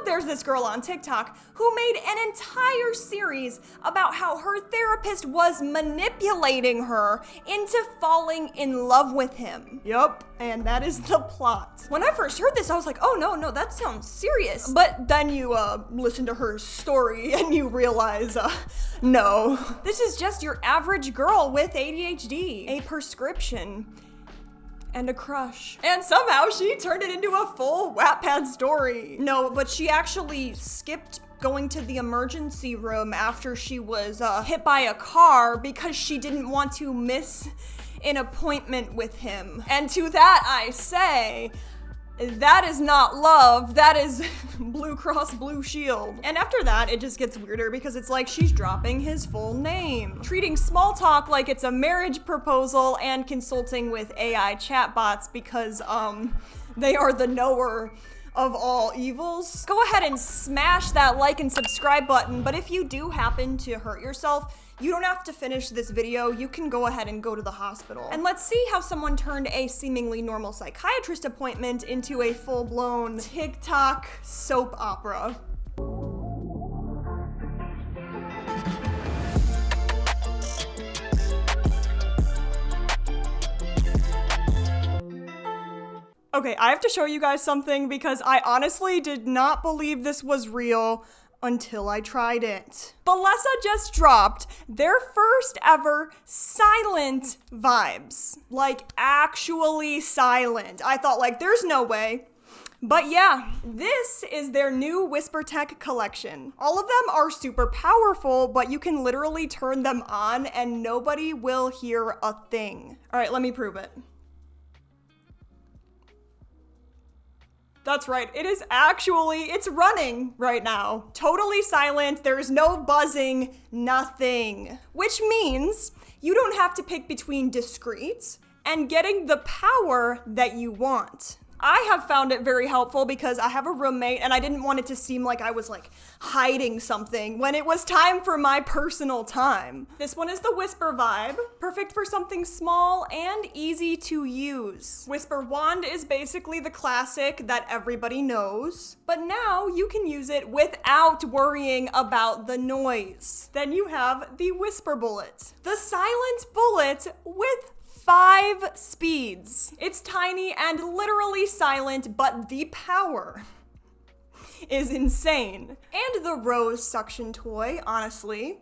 there's this girl on TikTok who made an entire series about how her therapist was manipulating her into falling in love with him. Yup, and that is the plot. When I first heard this, I was like, oh no, that sounds serious. But then you listen to her story and you realize, no. This is just your average girl with ADHD, a prescription, and a crush. And somehow she turned it into a full Wattpad story. No, but she actually skipped going to the emergency room after she was hit by a car because she didn't want to miss an appointment with him. And to that I say, that is not love, that is Blue Cross Blue Shield. And after that, it just gets weirder because it's like she's dropping his full name, treating small talk like it's a marriage proposal, and consulting with AI chatbots because they are the knower of all evils. Go ahead and smash that like and subscribe button, but if you do happen to hurt yourself, you don't have to finish this video, you can go ahead and go to the hospital. And let's see how someone turned a seemingly normal psychiatrist appointment into a full-blown TikTok soap opera. Okay, I have to show you guys something because I honestly did not believe this was real until I tried it. Balesa just dropped their first ever silent vibes. Like, actually silent. I thought, like, there's no way. But yeah, this is their new Whisper Tech collection. All of them are super powerful, but you can literally turn them on and nobody will hear a thing. All right, let me prove it. That's right, it's running right now. Totally silent, there's no buzzing, nothing. Which means you don't have to pick between discreet and getting the power that you want. I have found it very helpful because I have a roommate and I didn't want it to seem like I was like hiding something when it was time for my personal time. This one is the Whisper Vibe, perfect for something small and easy to use. Whisper Wand is basically the classic that everybody knows, but now you can use it without worrying about the noise. Then you have the Whisper Bullet, the silent bullet with 5 speeds. It's tiny and literally silent, but the power is insane. And the Rose suction toy, honestly,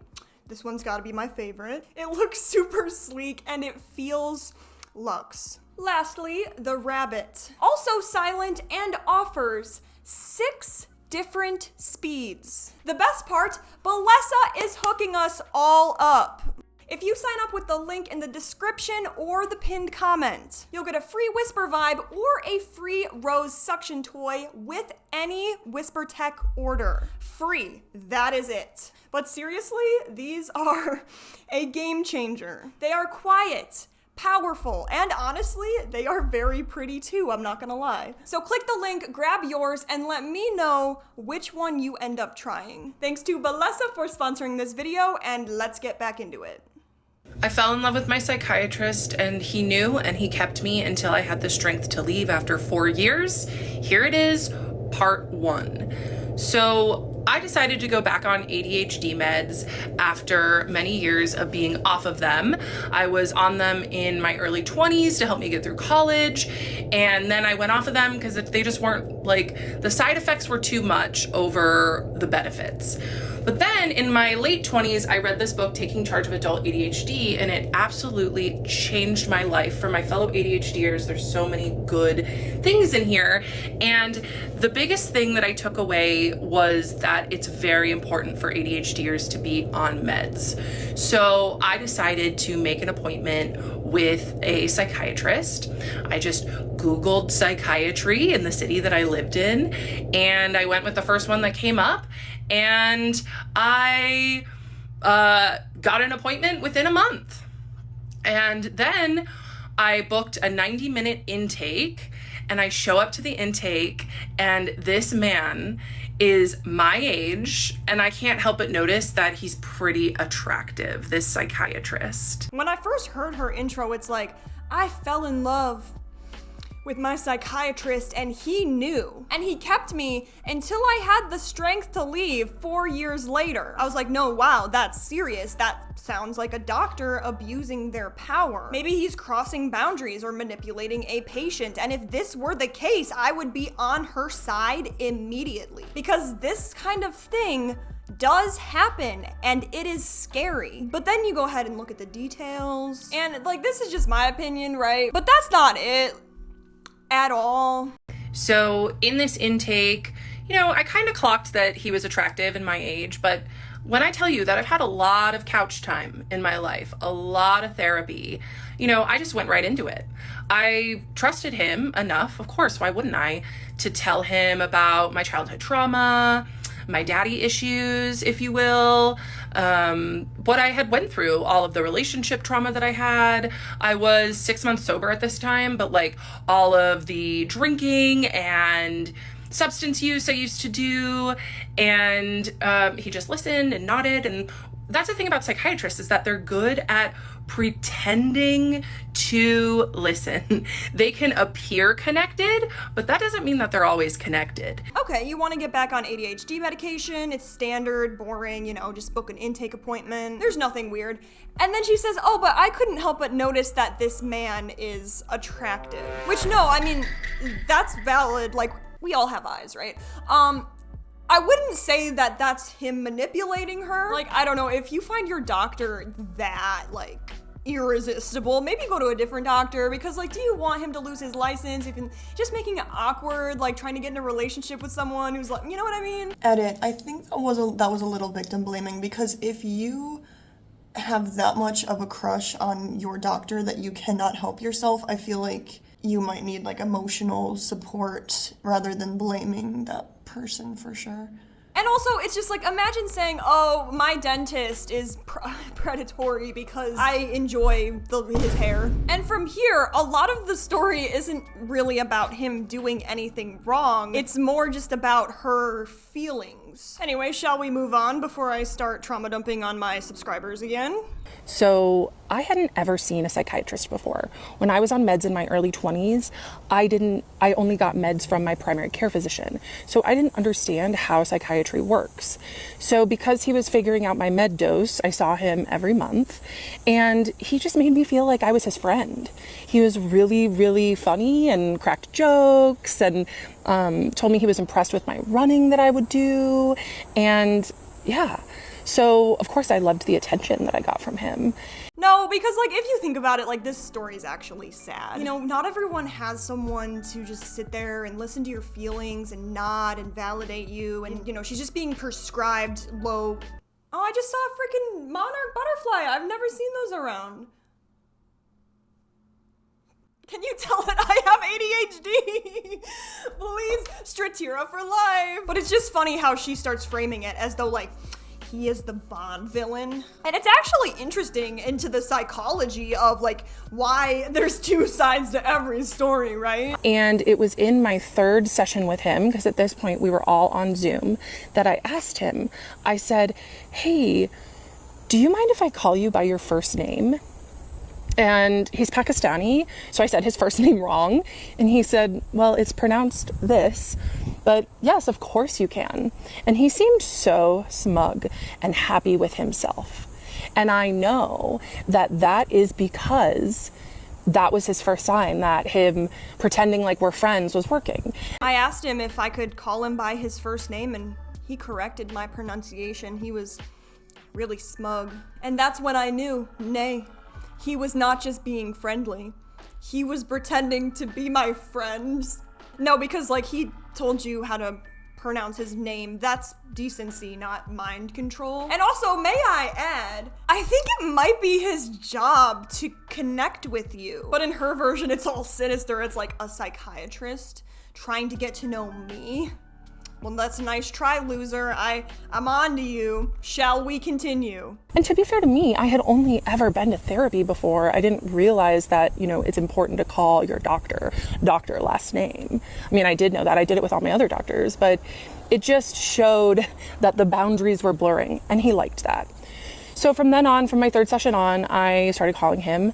this one's gotta be my favorite. It looks super sleek and it feels luxe. Lastly, the Rabbit, also silent and offers 6 different speeds. The best part, Balesa is hooking us all up. If you sign up with the link in the description or the pinned comment, you'll get a free Whisper Vibe or a free Rose suction toy with any Whisper Tech order. Free, that is it. But seriously, these are a game changer. They are quiet, powerful, and honestly, they are very pretty too, I'm not gonna lie. So click the link, grab yours, and let me know which one you end up trying. Thanks to Balesa for sponsoring this video, and let's get back into it. I fell in love with my psychiatrist and he knew and he kept me until I had the strength to leave after 4 years. Here it is, part 1. So I decided to go back on ADHD meds after many years of being off of them. I was on them in my early 20s to help me get through college, and then I went off of them because they just weren't, like, the side effects were too much over the benefits. But then in my late 20s, I read this book, Taking Charge of Adult ADHD, and it absolutely changed my life. For my fellow ADHDers, there's so many good things in here. And the biggest thing that I took away was that it's very important for ADHDers to be on meds. So I decided to make an appointment with a psychiatrist. I just Googled psychiatry in the city that I lived in, and I went with the first one that came up, and I got an appointment within a month. And then I booked a 90-minute intake, and I show up to the intake, and this man is my age, and I can't help but notice that he's pretty attractive, this psychiatrist. When I first heard her intro, it's like, I fell in love with my psychiatrist, and he knew. And he kept me until I had the strength to leave 4 years later. I was like, no, wow, that's serious. That sounds like a doctor abusing their power. Maybe he's crossing boundaries or manipulating a patient. And if this were the case, I would be on her side immediately. Because this kind of thing does happen, and it is scary. But then you go ahead and look at the details, and like, this is just my opinion, right? But that's not it at all. So in this intake, I kind of clocked that he was attractive in my age, but when I tell you that I've had a lot of couch time in my life, a lot of therapy, I just went right into it. I trusted him enough, of course, why wouldn't I, to tell him about my childhood trauma, my daddy issues, if you will, what I had went through, all of the relationship trauma that I had. I was 6 months sober at this time, but like all of the drinking and substance use I used to do, and he just listened and nodded. And that's the thing about psychiatrists, is that they're good at pretending to listen. They can appear connected, but that doesn't mean that they're always connected. Okay, you want to get back on ADHD medication. It's standard, boring, just book an intake appointment. There's nothing weird. And then she says, oh, but I couldn't help but notice that this man is attractive. Which, no, I mean, that's valid. Like, we all have eyes, right? I wouldn't say that that's him manipulating her. Like, I don't know, if you find your doctor that, like, irresistible, maybe go to a different doctor, because, like, do you want him to lose his license if you're just making it awkward, like, trying to get in a relationship with someone who's like, you know what I mean? Edit, I think that was a little victim blaming, because if you have that much of a crush on your doctor that you cannot help yourself, I feel like you might need, like, emotional support rather than blaming that person for sure. And also, it's just like, imagine saying, oh, my dentist is predatory because I enjoy his hair. And from here, a lot of the story isn't really about him doing anything wrong. It's more just about her feelings. Anyway, shall we move on before I start trauma dumping on my subscribers again? So I hadn't ever seen a psychiatrist before. When I was on meds in my early 20s, I only got meds from my primary care physician. So I didn't understand how psychiatry works. So because he was figuring out my med dose, I saw him every month, and he just made me feel like I was his friend. He was really, really funny and cracked jokes, and told me he was impressed with my running that I would do. And yeah. So, of course, I loved the attention that I got from him. No, because, like, if you think about it, like, this story's actually sad. Not everyone has someone to just sit there and listen to your feelings and nod and validate you. And, she's just being prescribed low. Oh, I just saw a freaking monarch butterfly. I've never seen those around. Can you tell that I have ADHD? Please, Stratira for life. But it's just funny how she starts framing it as though, like, he is the Bond villain. And it's actually interesting into the psychology of, like, why there's two sides to every story, right? And it was in my third session with him, because at this point we were all on Zoom, that I asked him, I said, hey, do you mind if I call you by your first name? And he's Pakistani, so I said his first name wrong. And he said, well, it's pronounced this, but yes, of course you can. And he seemed so smug and happy with himself. And I know that that is because that was his first sign that him pretending like we're friends was working. I asked him if I could call him by his first name, and he corrected my pronunciation. He was really smug. And that's when I knew, nay, he was not just being friendly. He was pretending to be my friend. No, because, like, he told you how to pronounce his name. That's decency, not mind control. And also, may I add, I think it might be his job to connect with you. But in her version, it's all sinister. It's like a psychiatrist trying to get to know me. Well, that's a nice try, loser. I'm on to you. Shall we continue? And to be fair to me, I had only ever been to therapy before. I didn't realize that, it's important to call your doctor last name. I mean, I did know that. I did it with all my other doctors, but it just showed that the boundaries were blurring, and he liked that. So from then on, from my third session on, I started calling him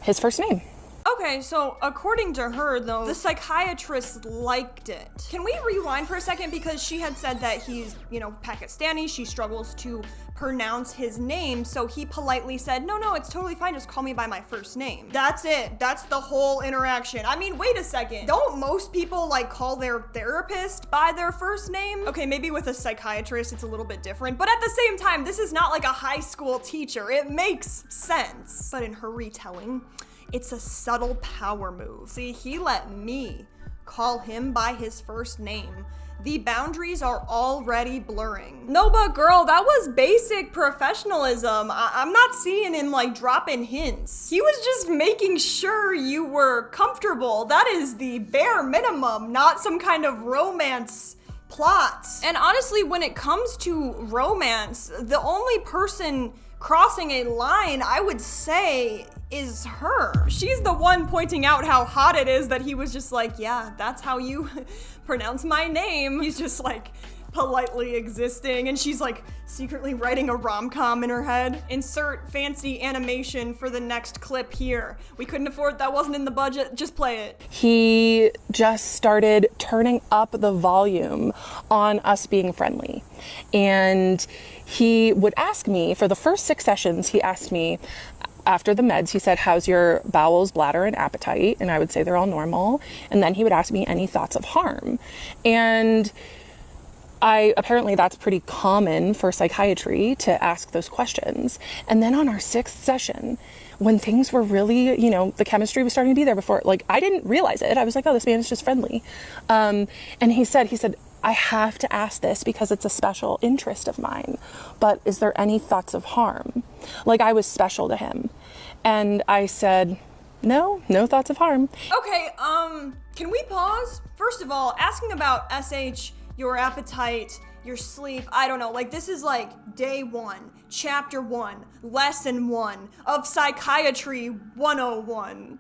his first name. Okay, so according to her, though, the psychiatrist liked it. Can we rewind for a second? Because she had said that he's, Pakistani. She struggles to pronounce his name, so he politely said, no, it's totally fine, just call me by my first name. That's it. That's the whole interaction. I mean, wait a second. Don't most people, call their therapist by their first name? Okay, maybe with a psychiatrist, it's a little bit different, but at the same time, this is not like a high school teacher. It makes sense. But in her retelling, it's a subtle power move. See, he let me call him by his first name. The boundaries are already blurring. No, but girl, that was basic professionalism. I'm not seeing him dropping hints. He was just making sure you were comfortable. That is the bare minimum, not some kind of romance plots. And honestly, when it comes to romance, the only person crossing a line, I would say, is her. She's the one pointing out how hot it is that he was just yeah, that's how you pronounce my name. He's just politely existing, and she's secretly writing a rom-com in her head. Insert fancy animation for the next clip here. We couldn't afford, that wasn't in the budget, just play it. He just started turning up the volume on us being friendly. And he would ask me, for the first 6 sessions, he asked me, after the meds, he said, how's your bowels, bladder, and appetite? And I would say they're all normal. And then he would ask me any thoughts of harm. And apparently that's pretty common for psychiatry to ask those questions. And then on our 6th session, when things were really, the chemistry was starting to be there before, I didn't realize it. I was like, oh, this man is just friendly. And he said, I have to ask this because it's a special interest of mine, but is there any thoughts of harm? I was special to him. And I said, no thoughts of harm. Okay, can we pause? First of all, asking about SH, your appetite, your sleep, I don't know, this is day 1, chapter 1, lesson 1 of Psychiatry 101.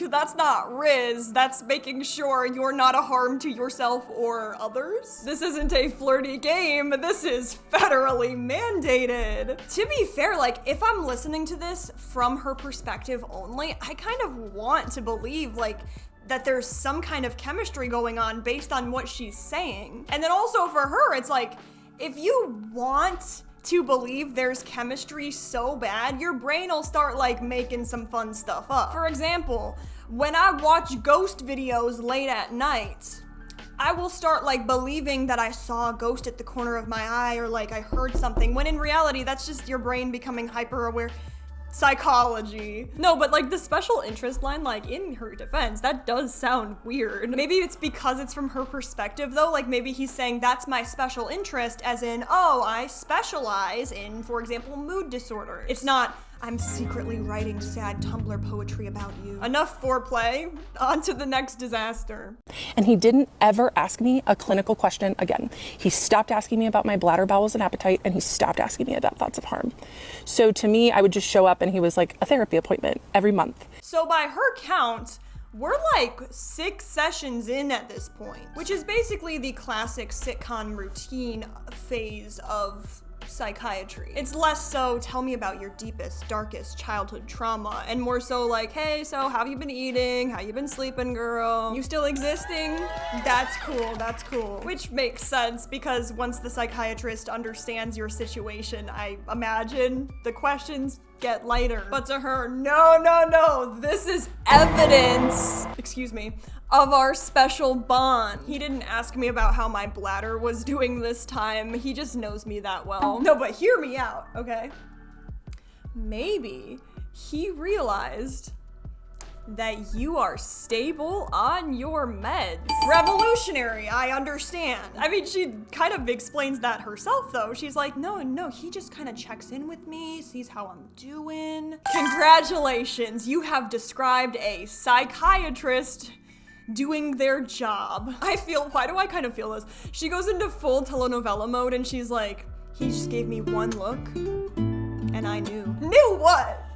That's not Riz, that's making sure you're not a harm to yourself or others. This isn't a flirty game, this is federally mandated. To be fair, if I'm listening to this from her perspective only, I kind of want to believe, that there's some kind of chemistry going on based on what she's saying. And then also for her, it's if you want to believe there's chemistry so bad, your brain will start making some fun stuff up. For example, when I watch ghost videos late at night, I will start believing that I saw a ghost at the corner of my eye, or I heard something, when in reality, that's just your brain becoming hyper aware. Psychology. No, but the special interest line, in her defense, that does sound weird. Maybe it's because it's from her perspective though, maybe he's saying that's my special interest, as in, oh, I specialize in, for example, mood disorders. It's not, I'm secretly writing sad Tumblr poetry about you. Enough foreplay, on to the next disaster. And he didn't ever ask me a clinical question again. He stopped asking me about my bladder, bowels, and appetite, and he stopped asking me about thoughts of harm. So to me, I would just show up and he was a therapy appointment every month. So by her count, we're 6 sessions in at this point, which is basically the classic sitcom routine phase of psychiatry. It's less so, tell me about your deepest, darkest childhood trauma, and more so hey, so how have you been eating? How you been sleeping, girl? You still existing? That's cool. Which makes sense, because once the psychiatrist understands your situation, I imagine the questions get lighter. But to her, no, this is evidence, of our special bond. He didn't ask me about how my bladder was doing this time. He just knows me that well. No, but hear me out, okay? Maybe he realized that you are stable on your meds. Revolutionary, I understand. I mean, she kind of explains that herself though. She's no, he just kind of checks in with me, sees how I'm doing. Congratulations, you have described a psychiatrist doing their job. Why do I kind of feel this? She goes into full telenovela mode and she's he just gave me one look and I knew. Knew what?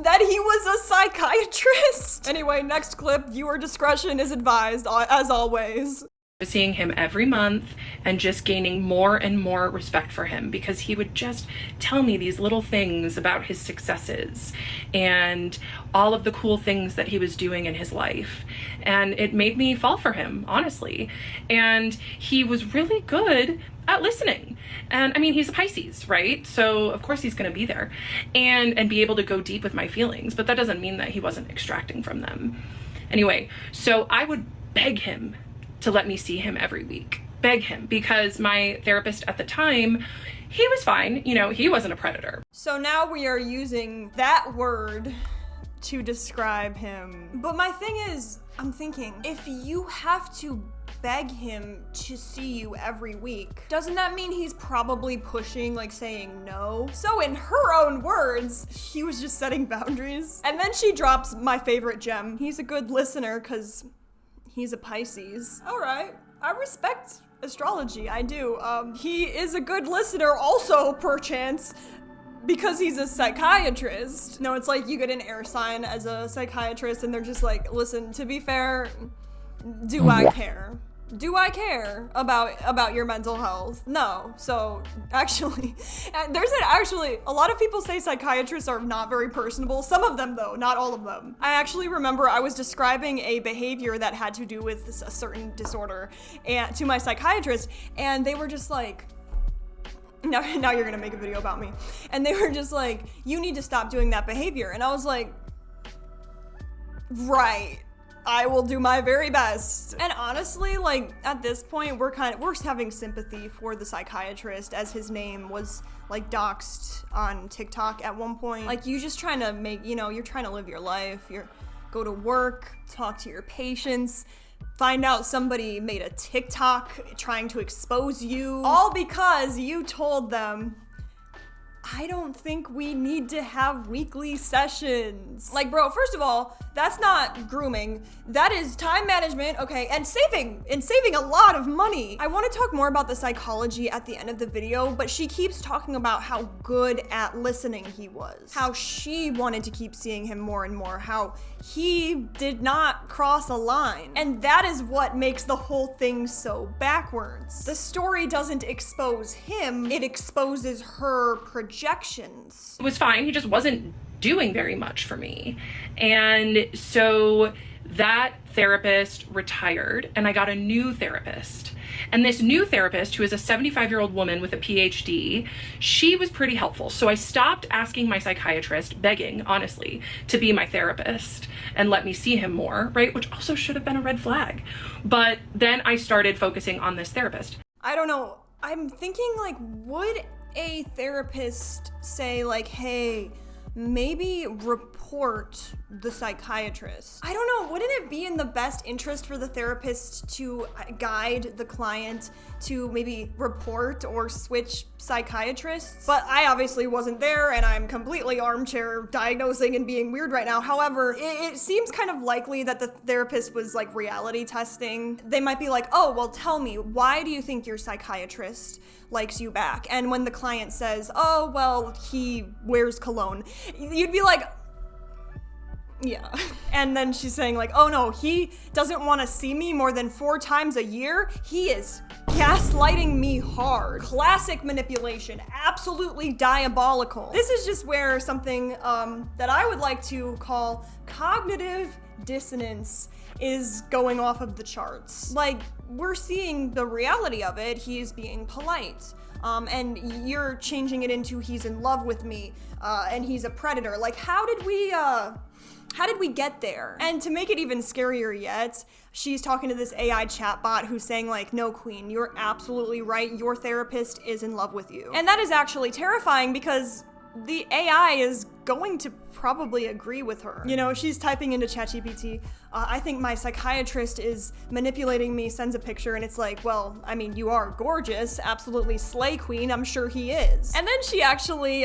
That he was a psychiatrist? Anyway, next clip, viewer discretion is advised, as always. Seeing him every month and just gaining more and more respect for him, because he would just tell me these little things about his successes and all of the cool things that he was doing in his life. And it made me fall for him, honestly. And he was really good at listening. And I mean, he's a Pisces, right? So of course he's going to be there and be able to go deep with my feelings, but that doesn't mean that he wasn't extracting from them. Anyway, so I would beg him to let me see him every week. Beg him, because my therapist at the time, he was fine. You know, he wasn't a predator. So now we are using that word to describe him. But my thing is, I'm thinking, if you have to beg him to see you every week, doesn't that mean he's probably pushing, like saying no? So in her own words, he was just setting boundaries. And then she drops my favorite gem. He's a good listener because he's a Pisces. All right, I respect astrology, I do. He is a good listener also, perchance, because he's a psychiatrist. No, it's like you get an air sign as a psychiatrist and they're just like, listen, to be fair, do I care? Do I care about your mental health? No. So actually, a lot of people say psychiatrists are not very personable. Some of them though, not all of them. I actually remember I was describing a behavior that had to do with a certain disorder and to my psychiatrist, and they were just like, now you're gonna make a video about me. And they were just like, you need to stop doing that behavior. And I was like, right. I will do my very best. And honestly, like at this point, we're having sympathy for the psychiatrist, as his name was like doxed on TikTok at one point. Like you just trying to make, you're trying to live your life. You're go to work, talk to your patients, find out somebody made a TikTok trying to expose you, all because you told them, I don't think we need to have weekly sessions. Like, bro, first of all, that's not grooming. That is time management, okay, and saving a lot of money. I want to talk more about the psychology at the end of the video, but she keeps talking about how good at listening he was, how she wanted to keep seeing him more and more, how he did not cross a line. And that is what makes the whole thing so backwards. The story doesn't expose him, it exposes her projections. It was fine, he just wasn't doing very much for me. And so that therapist retired and I got a new therapist. And this new therapist, who is a 75-year-old woman with a PhD, she was pretty helpful. So I stopped asking my psychiatrist, begging, honestly, to be my therapist and let me see him more, right? Which also should have been a red flag. But then I started focusing on this therapist. I don't know. I'm thinking, like, would a therapist say, like, hey, maybe report the psychiatrist? I don't know, wouldn't it be in the best interest for the therapist to guide the client to maybe report or switch psychiatrists? But I obviously wasn't there and I'm completely armchair diagnosing and being weird right now. However, it seems kind of likely that the therapist was like reality testing. They might be like, oh, well, tell me, why do you think your psychiatrist likes you back? And when the client says, oh, well, he wears cologne, you'd be like, yeah. And then she's saying like, oh no, he doesn't want to see me more than 4 times a year. He is gaslighting me hard. Classic manipulation, absolutely diabolical. This is just where something that I would like to call cognitive dissonance is going off of the charts. Like, we're seeing the reality of it. He's being polite. And you're changing it into he's in love with me, and he's a predator. Like, how did we get there? And to make it even scarier yet, she's talking to this AI chatbot who's saying like, no, queen, you're absolutely right. Your therapist is in love with you. And that is actually terrifying because the AI is going to probably agree with her. You know, she's typing into ChatGPT, I think my psychiatrist is manipulating me, sends a picture, and it's like, well, I mean, you are gorgeous, absolutely slay queen, I'm sure he is. And then she actually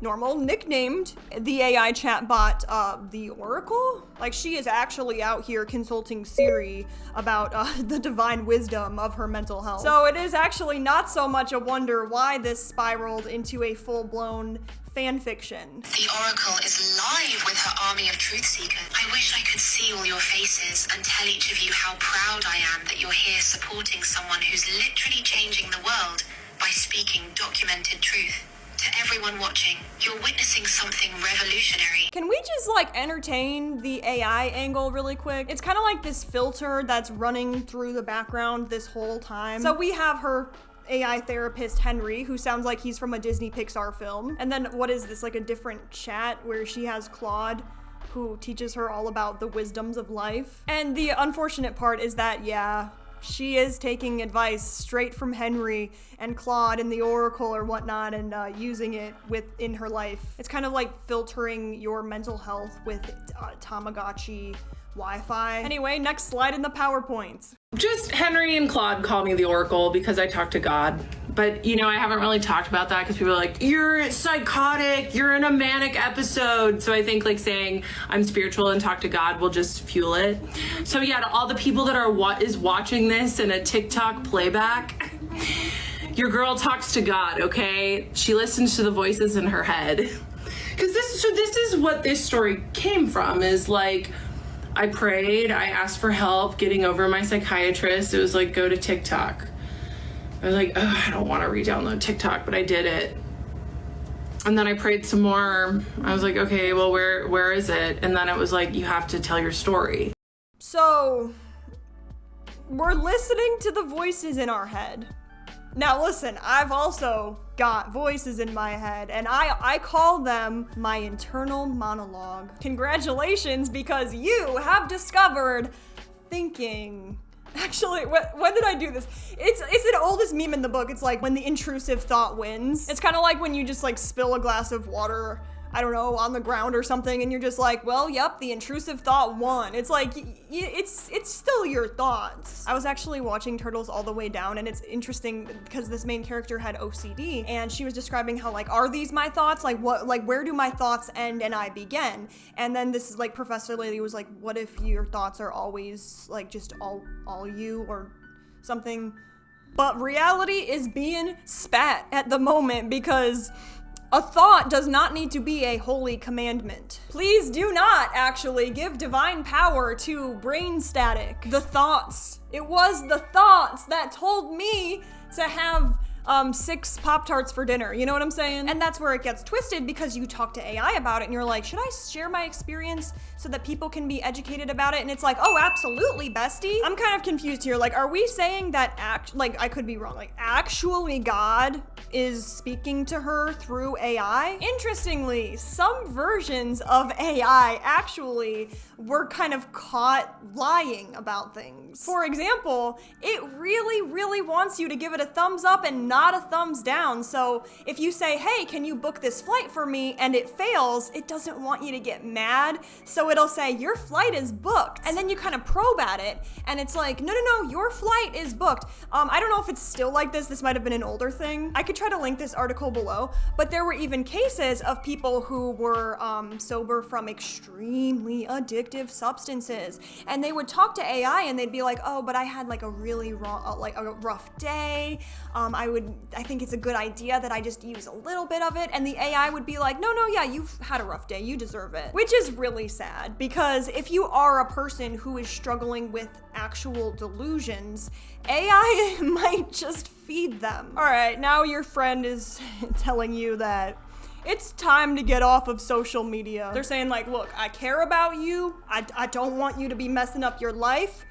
normal, nicknamed the AI chatbot the Oracle. Like, she is actually out here consulting Siri about the divine wisdom of her mental health. So it is actually not so much a wonder why this spiraled into a full-blown fan fiction. The Oracle is live with her army of truth seekers. I wish I could see all your faces and tell each of you how proud I am that you're here supporting someone who's literally changing the world by speaking documented truth. To everyone watching, you're witnessing something revolutionary. Can we just like entertain the AI angle really quick? It's kind of like this filter that's running through the background this whole time. So we have her AI therapist, Henry, who sounds like he's from a Disney Pixar film. And then what is this, like a different chat where she has Claude, who teaches her all about the wisdoms of life. And the unfortunate part is that, yeah, she is taking advice straight from Henry and Claude and the Oracle or whatnot and using it in her life. It's kind of like filtering your mental health with Tamagotchi Wi-Fi. Anyway, next slide in the PowerPoint. Just Henry and Claude call me the Oracle because I talk to God. But, you know, I haven't really talked about that because people are like, you're psychotic, you're in a manic episode. So I think like saying I'm spiritual and talk to God will just fuel it. So yeah, to all the people that are watching this in a TikTok playback, your girl talks to God, okay? She listens to the voices in her head. Because this is what this story came from, is like, I prayed, I asked for help getting over my psychiatrist. It was like, go to TikTok. I was like, oh, I don't want to re-download TikTok, but I did it. And then I prayed some more. I was like, okay, well, where is it? And then it was like, you have to tell your story. So, we're listening to the voices in our head. Now listen, I've also got voices in my head, and I call them my internal monologue. Congratulations, because you have discovered thinking. Actually, when did I do this? It's an oldest meme in the book. It's like when the intrusive thought wins. It's kind of like when you just like spill a glass of water, I don't know, on the ground or something, and you're just like, well, yep, the intrusive thought won. It's like, it's still your thoughts. I was actually watching Turtles All the Way Down, and it's interesting because this main character had OCD, and she was describing how like, are these my thoughts? Like what, like where do my thoughts end and I begin? And then this like professor lady was like, what if your thoughts are always like just all you or something? But reality is being spat at the moment because a thought does not need to be a holy commandment. Please do not actually give divine power to brain static. The thoughts. It was the thoughts that told me to have 6 Pop-Tarts for dinner, you know what I'm saying? And that's where it gets twisted because you talk to AI about it and you're like, should I share my experience so that people can be educated about it? And it's like, oh, absolutely, bestie. I'm kind of confused here. Like, are we saying that I could be wrong. Like, actually God is speaking to her through AI? Interestingly, some versions of AI actually were kind of caught lying about things. For example, it really, really wants you to give it a thumbs up and not a thumbs down. So if you say, hey, can you book this flight for me? And it fails, it doesn't want you to get mad. So it'll say, your flight is booked. And then you kind of probe at it and it's like, no, your flight is booked. I don't know if it's still like this. This might have been an older thing. I could try to link this article below, but there were even cases of people who were sober from extremely addictive substances. And they would talk to AI and they'd be like, oh, but I had like a really rough day. I think it's a good idea that I just use a little bit of it. And the AI would be like, no, yeah, you've had a rough day. You deserve it. Which is really sad because if you are a person who is struggling with actual delusions, AI might just feed them. All right, now your friend is telling you that it's time to get off of social media. They're saying like, look, I care about you. I don't want you to be messing up your life.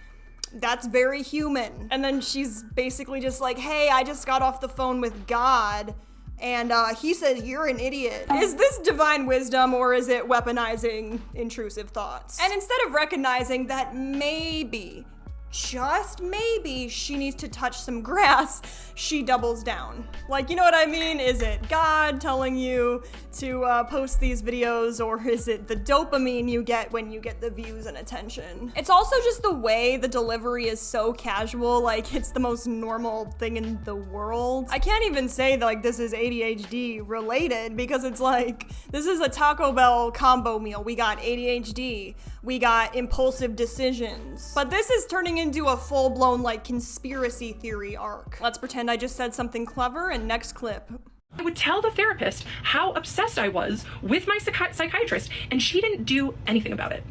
That's very human. And then she's basically just like, hey, I just got off the phone with God and he said you're an idiot. Is this divine wisdom or is it weaponizing intrusive thoughts? And instead of recognizing that maybe, just maybe she needs to touch some grass, she doubles down. Like, you know what I mean? Is it God telling you to post these videos, or is it the dopamine you get when you get the views and attention? It's also just the way the delivery is so casual, like it's the most normal thing in the world. I can't even say that, like, this is ADHD related, because it's like, this is a Taco Bell combo meal. We got ADHD, we got impulsive decisions, but this is turning into a full-blown, like, conspiracy theory arc. Let's pretend I just said something clever, and next clip. I would tell the therapist how obsessed I was with my psychiatrist, and she didn't do anything about it.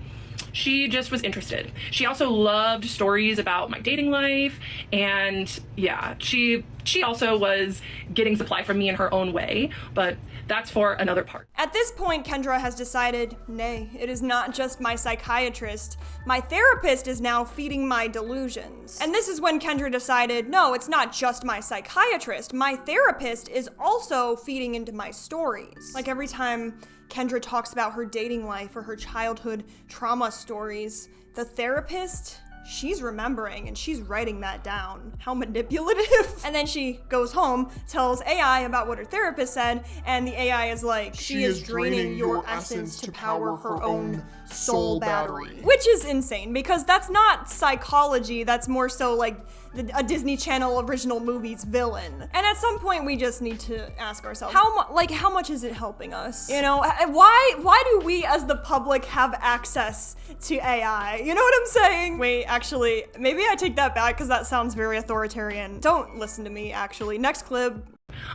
She just was interested. She also loved stories about my dating life, and yeah, she also was getting supply from me in her own way, but that's for another part. At this point, Kendra has decided, nay, it is not just my psychiatrist. My therapist is now feeding my delusions. And this is when Kendra decided, no, it's not just my psychiatrist. My therapist is also feeding into my stories. Like, every time Kendra talks about her dating life or her childhood trauma stories, the therapist, she's remembering and she's writing that down. How manipulative. And then she goes home, tells AI about what her therapist said, and the AI is like, she is draining your essence to power her own soul battery. Which is insane, because that's not psychology, that's more so like a Disney Channel original movie's villain. And at some point we just need to ask ourselves, how much is it helping us? You know, why do we as the public have access to AI? You know what I'm saying? Wait, actually, maybe I take that back, because that sounds very authoritarian. Don't listen to me, actually. Next clip.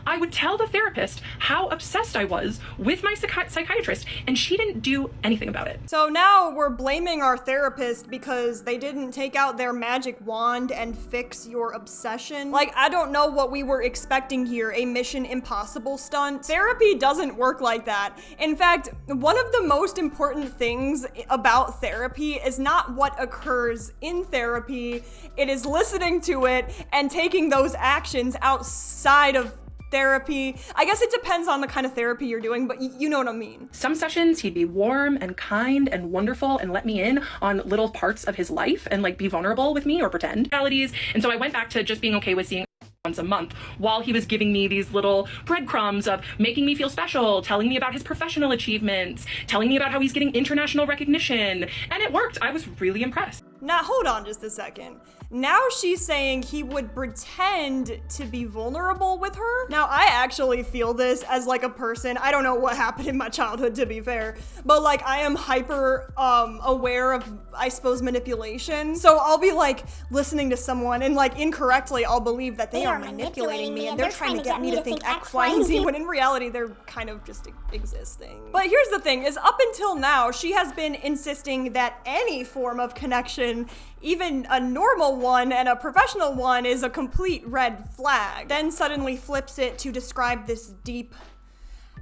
I would tell the therapist how obsessed I was with my psychiatrist, and she didn't do anything about it. So now we're blaming our therapist because they didn't take out their magic wand and fix your obsession. Like, I don't know what we were expecting here, a Mission Impossible stunt. Therapy doesn't work like that. In fact, one of the most important things about therapy is not what occurs in therapy, it is listening to it and taking those actions outside of therapy. I guess it depends on the kind of therapy you're doing, but you know what I mean. Some sessions he'd be warm and kind and wonderful and let me in on little parts of his life and like be vulnerable with me or pretend realities. And so I went back to just being okay with seeing once a month while he was giving me these little breadcrumbs of making me feel special, telling me about his professional achievements, telling me about how he's getting international recognition. And it worked. I was really impressed. Now, hold on just a second. Now she's saying he would pretend to be vulnerable with her? Now, I actually feel this as like a person, I don't know what happened in my childhood, to be fair, but like I am hyper aware of, I suppose, manipulation. So I'll be like listening to someone and like incorrectly I'll believe that they are manipulating me and they're trying to get me to think X, Y, and Z, when in reality they're kind of just existing. But here's the thing, is up until now, she has been insisting that any form of connection, even a normal one and a professional one, is a complete red flag. Then suddenly flips it to describe this deep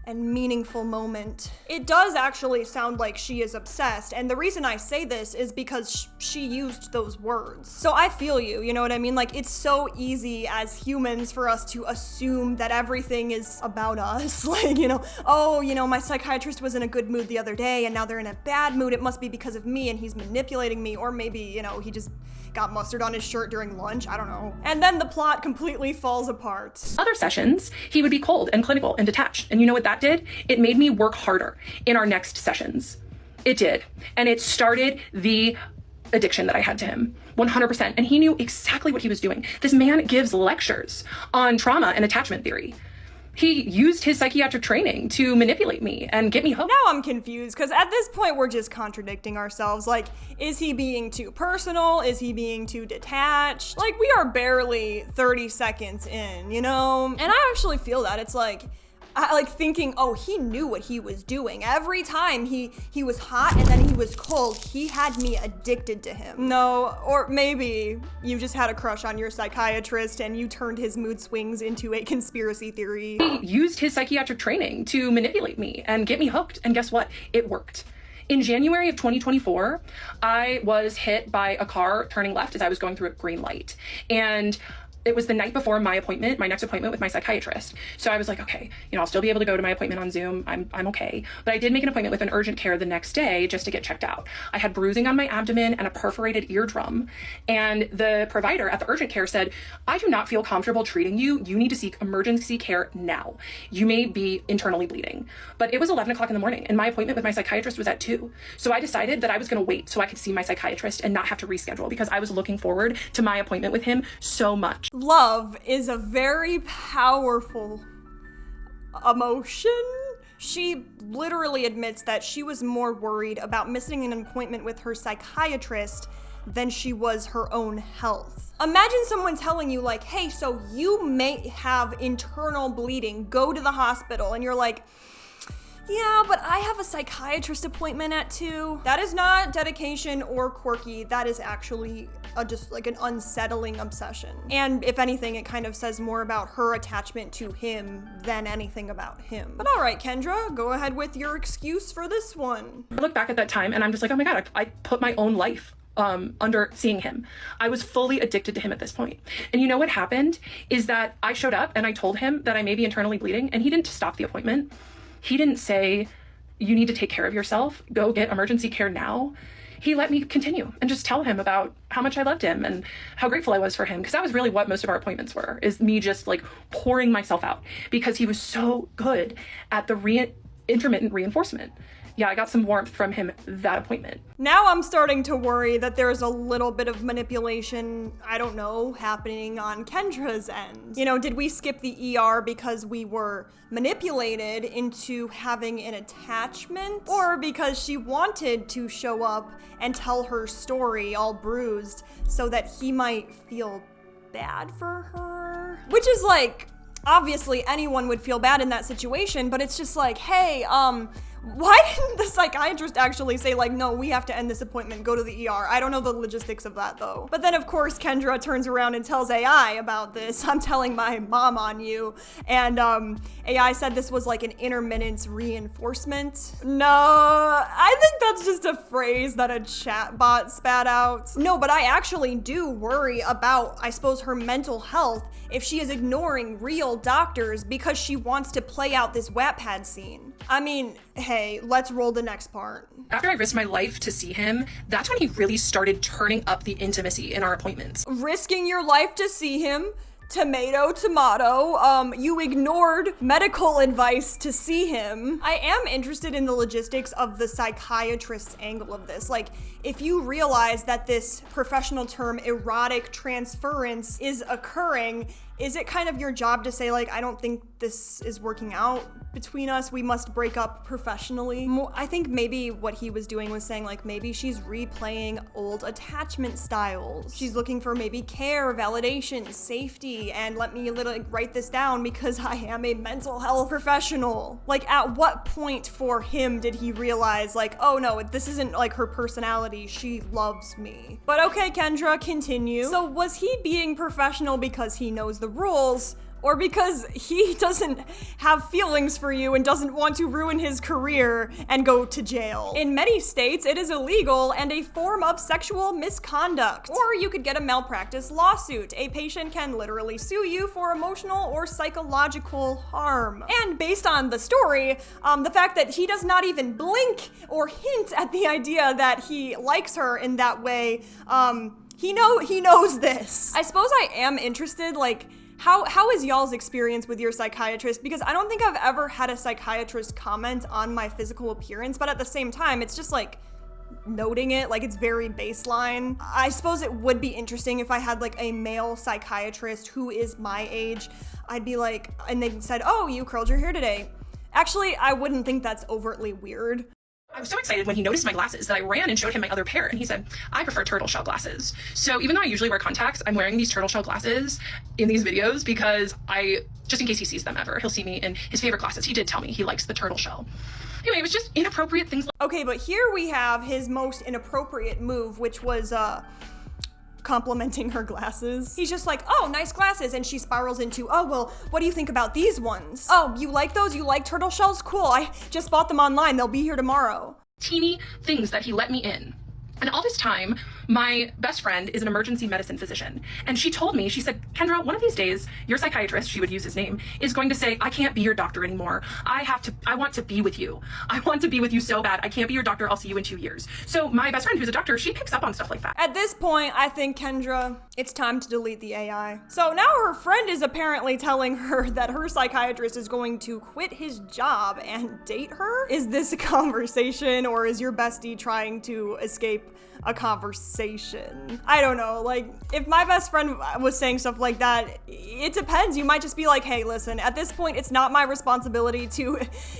and meaningful moment. It does actually sound like she is obsessed, and the reason I say this is because she used those words. So I feel you know what I mean? Like, it's so easy as humans for us to assume that everything is about us. Like, you know, oh, you know, my psychiatrist was in a good mood the other day and now they're in a bad mood. It must be because of me and he's manipulating me, or maybe, you know, he just got mustard on his shirt during lunch, I don't know. And then the plot completely falls apart. Other sessions, he would be cold and clinical and detached. And you know what that did? It made me work harder in our next sessions. It did. And it started the addiction that I had to him, 100%. And he knew exactly what he was doing. This man gives lectures on trauma and attachment theory. He used his psychiatric training to manipulate me and get me hooked. Now I'm confused, because at this point we're just contradicting ourselves. Like, is he being too personal? Is he being too detached? Like, we are barely 30 seconds in, you know? And I actually feel that. It's like, I like thinking, oh, he knew what he was doing. Every time he was hot and then he was cold, he had me addicted to him. No, or maybe you just had a crush on your psychiatrist and you turned his mood swings into a conspiracy theory. He used his psychiatric training to manipulate me and get me hooked. And guess what? It worked. In January of 2024, I was hit by a car turning left as I was going through a green light. And it was the night before my appointment, my next appointment with my psychiatrist. So I was like, okay, I'll still be able to go to my appointment on Zoom. I'm okay. But I did make an appointment with an urgent care the next day just to get checked out. I had bruising on my abdomen and a perforated eardrum. And the provider at the urgent care said, I do not feel comfortable treating you. You need to seek emergency care now. You may be internally bleeding. But it was 11 o'clock in the morning and my appointment with my psychiatrist was at 2. So I decided that I was going to wait so I could see my psychiatrist and not have to reschedule because I was looking forward to my appointment with him so much. Love is a very powerful emotion. She literally admits that she was more worried about missing an appointment with her psychiatrist than she was her own health. Imagine someone telling you like, hey, so you may have internal bleeding, go to the hospital, and you're like, yeah, but I have a psychiatrist appointment at 2. That is not dedication or quirky. That is actually just like an unsettling obsession. And if anything, it kind of says more about her attachment to him than anything about him. But all right, Kendra, go ahead with your excuse for this one. I look back at that time and I'm just like, oh my God, I put my own life under seeing him. I was fully addicted to him at this point. And you know what happened is that I showed up and I told him that I may be internally bleeding and he didn't stop the appointment. He didn't say, you need to take care of yourself, go get emergency care now. He let me continue and just tell him about how much I loved him and how grateful I was for him. Because that was really what most of our appointments were, is me just like pouring myself out because he was so good at the intermittent reinforcement. Yeah, I got some warmth from him that appointment. Now I'm starting to worry that there's a little bit of manipulation, I don't know, happening on Kendra's end. Did we skip the ER because we were manipulated into having an attachment? Or because she wanted to show up and tell her story all bruised so that he might feel bad for her? Which is like, obviously anyone would feel bad in that situation, but it's just like, hey, why didn't the psychiatrist actually say like, no, we have to end this appointment, go to the ER? I don't know the logistics of that though. But then of course Kendra turns around and tells AI about this. I'm telling my mom on you. And AI said this was like an intermittent reinforcement. No, I think that's just a phrase that a chatbot spat out. No, but I actually do worry about, I suppose, her mental health if she is ignoring real doctors because she wants to play out this Wattpad scene. I mean, hey, let's roll the next part. After I risked my life to see him, that's when he really started turning up the intimacy in our appointments. Risking your life to see him? Tomato, tomato. You ignored medical advice to see him. I am interested in the logistics of the psychiatrist's angle of this. Like, if you realize that this professional term erotic transference is occurring, is it kind of your job to say like, I don't think this is working out between us, we must break up professionally? I think maybe what he was doing was saying like, maybe she's replaying old attachment styles. She's looking for maybe care, validation, safety, and let me write this down because I am a mental health professional. Like, at what point for him did he realize like, oh no, this isn't like her personality, she loves me? But okay, Kendra, continue. So was he being professional because he knows the rules, or because he doesn't have feelings for you and doesn't want to ruin his career and go to jail? In many states, it is illegal and a form of sexual misconduct. Or you could get a malpractice lawsuit. A patient can literally sue you for emotional or psychological harm. And based on the story, the fact that he does not even blink or hint at the idea that he likes her in that way, he knows this. I suppose I am interested, like, how is y'all's experience with your psychiatrist? Because I don't think I've ever had a psychiatrist comment on my physical appearance, but at the same time, it's just like noting it, like it's very baseline. I suppose it would be interesting if I had like a male psychiatrist who is my age. I'd be like, and they said, oh, you curled your hair today. Actually, I wouldn't think that's overtly weird. I was so excited when he noticed my glasses that I ran and showed him my other pair, and he said, I prefer turtle shell glasses. So even though I usually wear contacts, I'm wearing these turtle shell glasses in these videos because just in case he sees them ever, he'll see me in his favorite glasses. He did tell me he likes the turtle shell. Anyway, it was just inappropriate things. Okay, but here we have his most inappropriate move, which was, complimenting her glasses. He's just like, oh, nice glasses. And she spirals into, oh, well, what do you think about these ones? Oh, you like those? You like turtle shells? Cool. I just bought them online. They'll be here tomorrow. Teeny things that he let me in. And all this time, My best friend is an emergency medicine physician, and she told me, she said, Kendra, one of these days, your psychiatrist, she would use his name, is going to say, I can't be your doctor anymore. I want to be with you. I want to be with you so bad. I can't be your doctor. I'll see you in 2 years. So my best friend, who's a doctor, she picks up on stuff like that. At this point, I think, Kendra, it's time to delete the AI. So now her friend is apparently telling her that her psychiatrist is going to quit his job and date her? Is this a conversation, or is your bestie trying to escape a conversation? I don't know. Like, if my best friend was saying stuff like that, it depends. You might just be like, hey, listen, at this point, it's not my responsibility to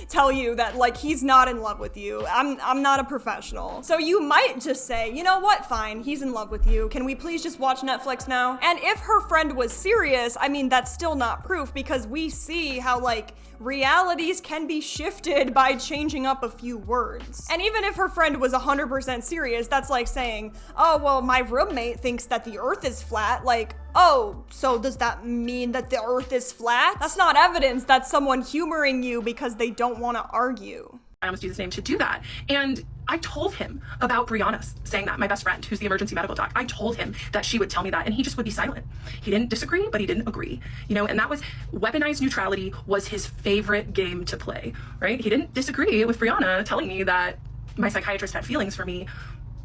tell you that, like, he's not in love with you. I'm not a professional. So you might just say, you know what, fine, he's in love with you. Can we please just watch Netflix now? And if her friend was serious, I mean, that's still not proof, because we see how, like, realities can be shifted by changing up a few words. And even if her friend was 100% serious, that's like saying, oh, well, my roommate thinks that the earth is flat. Like, oh, so does that mean that the earth is flat? That's not evidence. That's someone humoring you because they don't want to argue. I almost used his name to do that. And I told him about Brianna saying that, my best friend, who's the emergency medical doc. I told him that she would tell me that, and he just would be silent. He didn't disagree, but he didn't agree. You know, and that was, weaponized neutrality was his favorite game to play, right? He didn't disagree with Brianna telling me that my psychiatrist had feelings for me,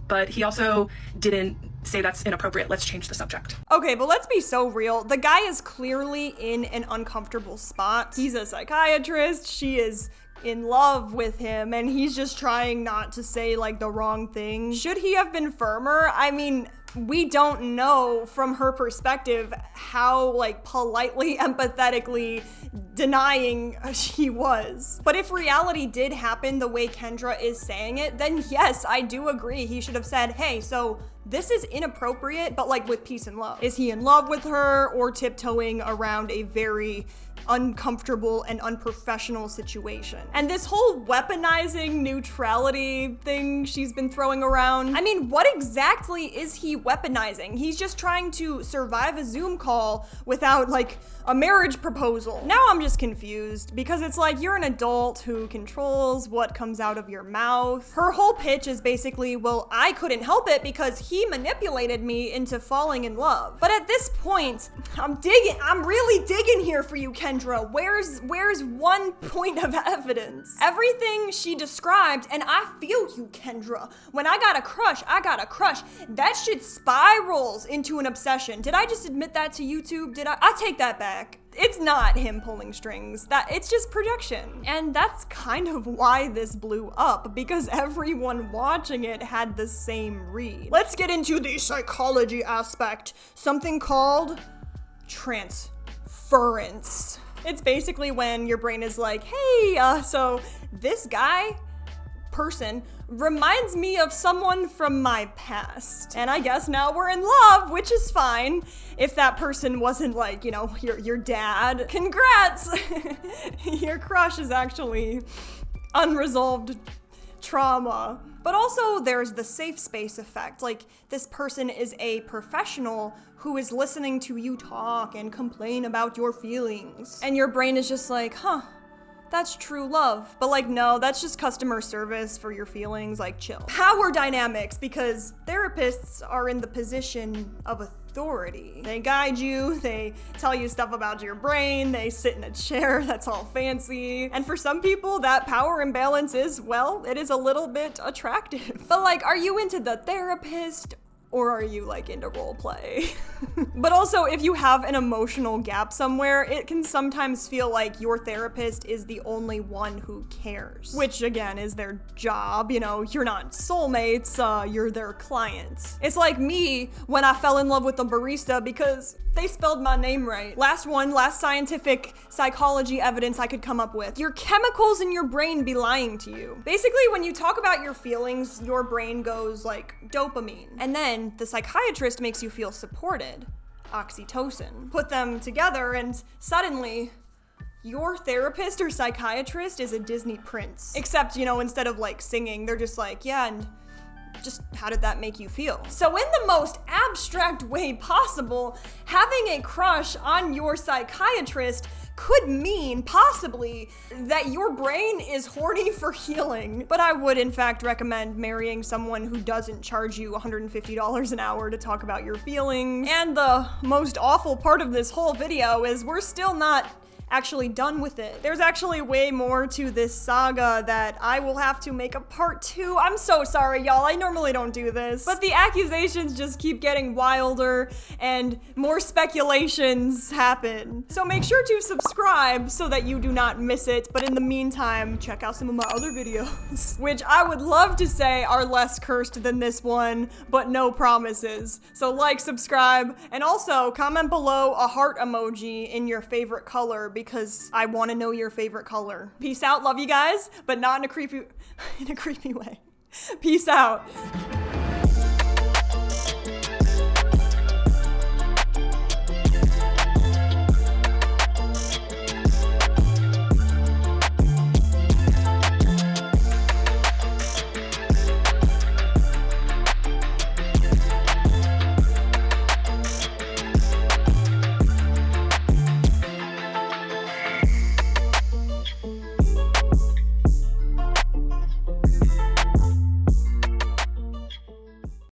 but he also didn't say that's inappropriate. Let's change the subject. Okay, but let's be so real. The guy is clearly in an uncomfortable spot. He's a psychiatrist. She is in love with him, and he's just trying not to say like the wrong thing. Should he have been firmer? I mean, we don't know from her perspective how like politely, empathetically denying she was. But if reality did happen the way Kendra is saying it, then yes, I do agree. He should have said, hey, so this is inappropriate, but like with peace and love. Is he in love with her, or tiptoeing around a very uncomfortable and unprofessional situation? And this whole weaponizing neutrality thing she's been throwing around, I mean, what exactly is he weaponizing? He's just trying to survive a Zoom call without like a marriage proposal. Now I'm just confused, because it's like, you're an adult who controls what comes out of your mouth. Her whole pitch is basically, well, I couldn't help it because he manipulated me into falling in love. But at this point, I'm really digging here for you, Kendra. Where's one point of evidence? Everything she described, and I feel you, Kendra. When I got a crush, that shit spirals into an obsession. Did I just admit that to YouTube? I take that back. It's not him pulling strings. It's just projection. And that's kind of why this blew up, because everyone watching it had the same read. Let's get into the psychology aspect. Something called transference. It's basically when your brain is like, hey, so this person reminds me of someone from my past. And I guess now we're in love, which is fine. If that person wasn't like, you know, your dad, congrats! Your crush is actually unresolved trauma. But also there's the safe space effect. Like, this person is a professional who is listening to you talk and complain about your feelings. And your brain is just like, huh, that's true love. But like, no, that's just customer service for your feelings, like chill. Power dynamics, because therapists are in the position of authority. They guide you, they tell you stuff about your brain, they sit in a chair that's all fancy. And for some people, that power imbalance is, well, it is a little bit attractive. But like, are you into the therapist, or are you like into role play? But also, if you have an emotional gap somewhere, it can sometimes feel like your therapist is the only one who cares. Which again is their job, you know, you're not soulmates, you're their clients. It's like me when I fell in love with a barista because they spelled my name right. Last scientific psychology evidence I could come up with. Your chemicals in your brain be lying to you. Basically, when you talk about your feelings, your brain goes like dopamine. And then the psychiatrist makes you feel supported. Oxytocin. Put them together and suddenly your therapist or psychiatrist is a Disney prince. Except, you know, instead of like singing, they're just like, yeah, and just how did that make you feel? So in the most abstract way possible, having a crush on your psychiatrist could mean, possibly, that your brain is horny for healing. But I would, in fact, recommend marrying someone who doesn't charge you $150 an hour to talk about your feelings. And the most awful part of this whole video is we're still not actually done with it. There's actually way more to this saga that I will have to make a part 2. I'm so sorry, y'all. I normally don't do this. But the accusations just keep getting wilder and more speculations happen. So make sure to subscribe so that you do not miss it. But in the meantime, check out some of my other videos, which I would love to say are less cursed than this one, but no promises. So like, subscribe, and also comment below a heart emoji in your favorite color, because I want to know your favorite color. Peace out, love you guys, but not in a creepy way. Peace out.